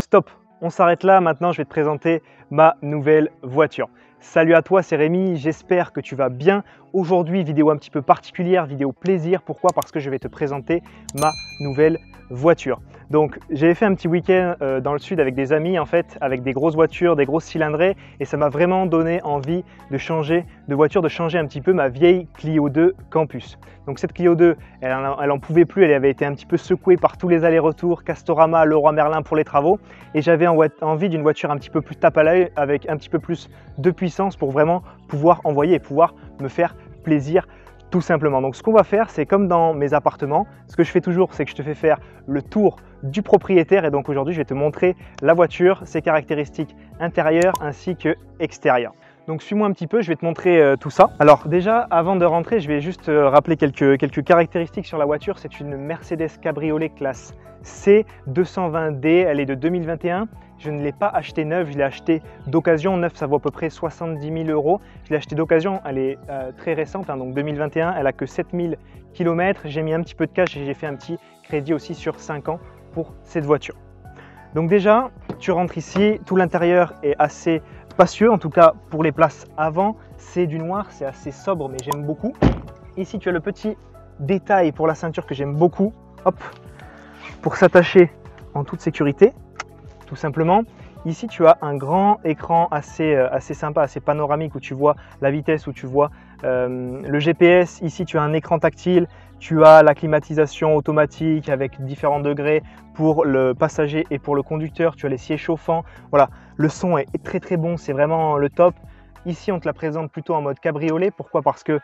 stop, on s'arrête là. Maintenant, je vais te présenter ma nouvelle voiture. Salut à toi, c'est Rémi, j'espère que tu vas bien. Aujourd'hui, vidéo un petit peu particulière, vidéo plaisir. Pourquoi? Parce que je vais te présenter ma nouvelle voiture. Donc, j'avais fait un petit week-end dans le sud avec des amis, en fait, avec des grosses voitures, des grosses cylindrées, et ça m'a vraiment donné envie de changer de voiture, de changer un petit peu ma vieille Clio 2 Campus. Donc cette Clio 2, elle en pouvait plus, elle avait été un petit peu secouée par tous les allers-retours, Castorama, Leroy Merlin pour les travaux, et j'avais envie d'une voiture un petit peu plus tape à l'œil, avec un petit peu plus de puissance pour vraiment pouvoir envoyer et pouvoir me faire plaisir tout simplement. Donc ce qu'on va faire, c'est comme dans mes appartements, ce que je fais toujours, c'est que je te fais faire le tour du propriétaire, et donc aujourd'hui je vais te montrer la voiture, ses caractéristiques intérieures ainsi que extérieures. Donc suis-moi un petit peu, je vais te montrer tout ça. Alors déjà, avant de rentrer, je vais juste rappeler quelques caractéristiques sur la voiture. C'est une Mercedes Cabriolet classe C 220D, elle est de 2021. Je ne l'ai pas achetée neuve, je l'ai achetée d'occasion. Neuve, ça vaut à peu près 70 000 €. Je l'ai achetée d'occasion, elle est très récente, hein, donc 2021, elle a que 7000 km. J'ai mis un petit peu de cash et j'ai fait un petit crédit aussi sur 5 ans pour cette voiture. Donc déjà, tu rentres ici, tout l'intérieur est assez spacieux, en tout cas pour les places avant. C'est du noir, c'est assez sobre, mais j'aime beaucoup. Ici, tu as le petit détail pour la ceinture que j'aime beaucoup. Hop, pour s'attacher en toute sécurité, tout simplement. Ici, tu as un grand écran assez sympa, assez panoramique, où tu vois la vitesse, où tu vois le GPS. Ici, tu as un écran tactile, tu as la climatisation automatique avec différents degrés pour le passager et pour le conducteur. Tu as les sièges chauffants. Voilà, le son est très très bon, c'est vraiment le top. Ici, on te la présente plutôt en mode cabriolet. Pourquoi? Parce que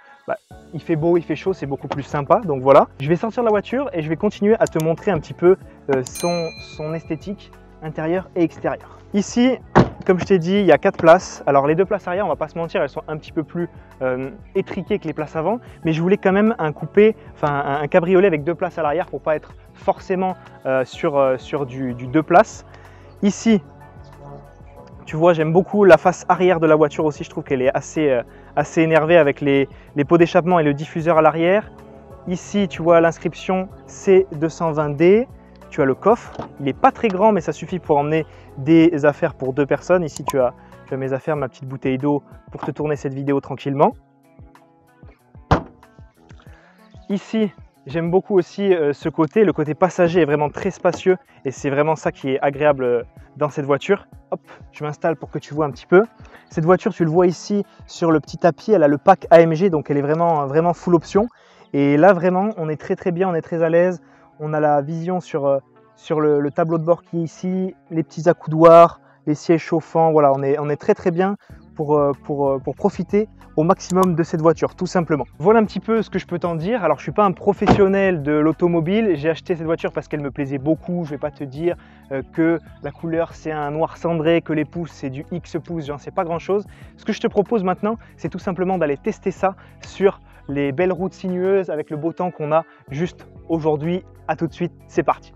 il fait beau, il fait chaud, c'est beaucoup plus sympa. Donc voilà, je vais sortir de la voiture et je vais continuer à te montrer un petit peu son esthétique intérieure et extérieure. Ici, comme je t'ai dit, il y a 4 places. Alors les 2 places arrière, on va pas se mentir, elles sont un petit peu plus étriquées que les places avant, mais je voulais quand même un cabriolet avec 2 places à l'arrière pour pas être forcément sur du 2 places. Ici, tu vois, j'aime beaucoup la face arrière de la voiture aussi. Je trouve qu'elle est assez énervée avec les pots d'échappement et le diffuseur à l'arrière. Ici, tu vois l'inscription C220D. Tu as le coffre, il n'est pas très grand, mais ça suffit pour emmener des affaires pour 2 personnes. Ici, tu as mes affaires, ma petite bouteille d'eau pour te tourner cette vidéo tranquillement. Ici, j'aime beaucoup aussi ce côté. Le côté passager est vraiment très spacieux et c'est vraiment ça qui est agréable dans cette voiture. Hop, je m'installe pour que tu vois un petit peu. Cette voiture, tu le vois ici sur le petit tapis, elle a le pack AMG, donc elle est vraiment full option. Et là, vraiment, on est très bien, on est très à l'aise. On a la vision sur le tableau de bord qui est ici, les petits accoudoirs, les sièges chauffants. Voilà, on est très bien pour profiter au maximum de cette voiture, tout simplement. Voilà un petit peu ce que je peux t'en dire. Alors, je ne suis pas un professionnel de l'automobile. J'ai acheté cette voiture parce qu'elle me plaisait beaucoup. Je ne vais pas te dire que la couleur, c'est un noir cendré, que les pouces, c'est du X pouces. J'en sais pas grand-chose. Ce que je te propose maintenant, c'est tout simplement d'aller tester ça sur les belles routes sinueuses avec le beau temps qu'on a juste aujourd'hui. À tout de suite, c'est parti.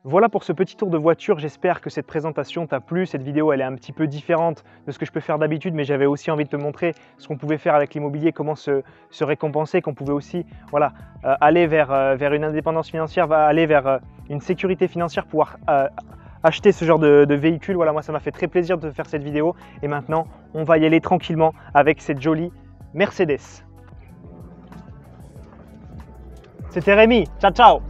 Voilà pour ce petit tour de voiture, j'espère que cette présentation t'a plu. Cette vidéo, elle est un petit peu différente de ce que je peux faire d'habitude, mais j'avais aussi envie de te montrer ce qu'on pouvait faire avec l'immobilier, comment se récompenser, qu'on pouvait aussi aller vers une indépendance financière, aller vers une sécurité financière, pouvoir acheter ce genre de véhicule. Voilà, moi ça m'a fait très plaisir de faire cette vidéo et maintenant on va y aller tranquillement avec cette jolie Mercedes. C'était Rémi, ciao ciao.